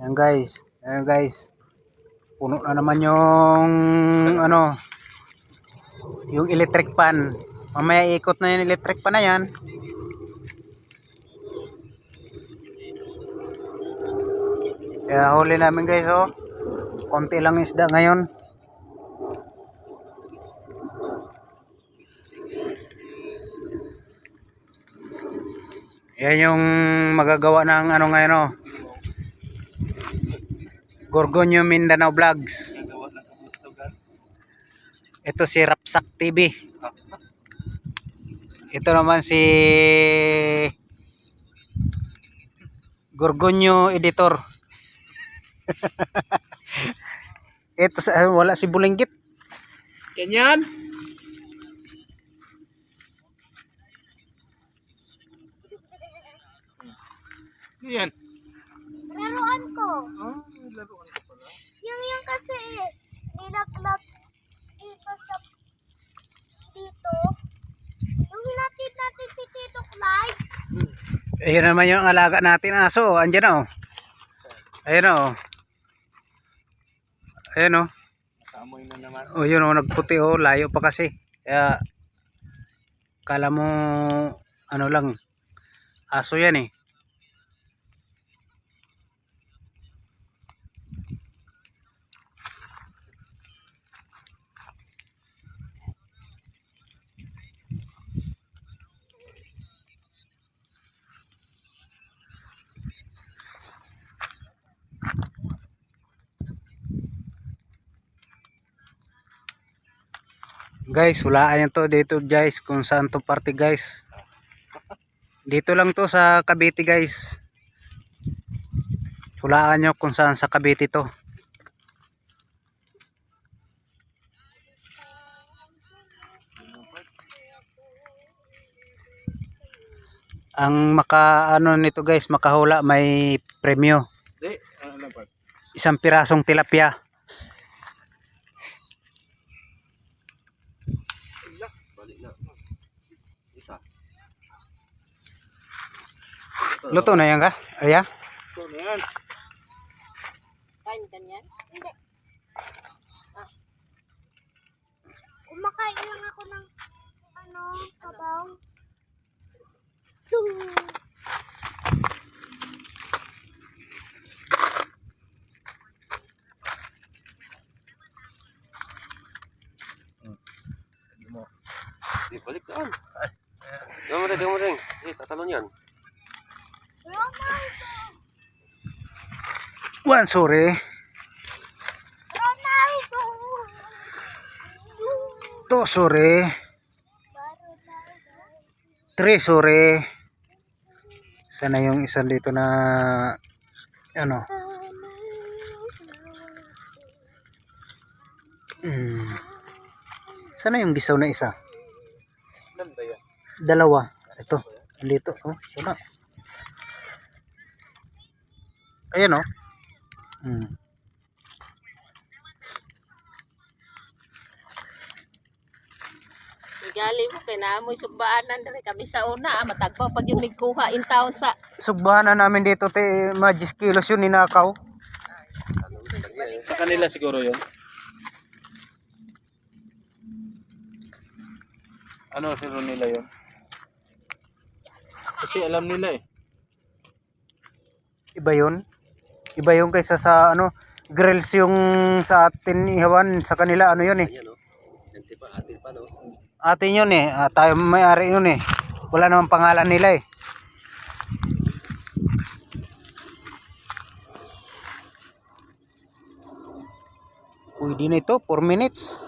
Ayan guys. Puno na naman yung ano, yung electric pan. Mamaya ikot na yung electric pan na yan. Kaya huli namin guys, oh. Konti lang isda ngayon. Yan yung magagawa ng ano ngayon, oh. Gorgonio Mindanao Vlogs. Ito si Rapsak TV. Ito naman si Gorgonio Editor. Ito wala si Bulinggit. Ganyan. Yan. Laruan ko. Oh, laruan ko pala. Yung kasi nilaglag dito sa dito. Yung hinatid natin si Tito Clyde. Ayun naman yung alaga natin aso. Andiyan na, oh. Ayun na, oh. Ayun, oh. Nakamoy na naman. Oh, yun, oh, nagputi, oh. Layo pa kasi. Kaya kala mo ano lang, aso yan eh. Guys, hulaan nyo to dito guys, kung saan to party guys. Dito lang to sa Cavite guys. Hulaan nyo kung saan sa Cavite to. Ang ano nito guys, makahula may premyo. Di, ano lang pa? Isang pirasong tilapia. Balik na. Isa. Luto na yan ka? Aya? Ito na yan. Kain ganyan? Hindi. Kumakain lang ako ng sabaw. Di, balik na. Di mo rin. Di, tatalon yan. Ronaldo! One, sorry. Ronaldo! Two, sorry. Three, sorry. Sana yung isa dito na ano. Sana yung gisaw na isa. Ilan ba yan? Dalawa. Ito. Dito. Oh, wala. Ayan, oh. Gali mo kay naamoy sugbaanan diri kami sa una matagpaw pag yung nagkuha in town sa Sugbahan na namin dito te, mga 10 kilos yun ninakaw. Sa kanila siguro yun. Ano siguro nila yun? Kasi alam nila eh. Iba yun. Iba yung kaysa sa ano, grills yung sa atin ihawan, sa kanila ano yun eh. Atin yun eh, tayo may-ari yun eh. Wala namang pangalan nila eh. Pwede na ito, 4 minutes.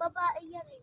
Babae yan eh.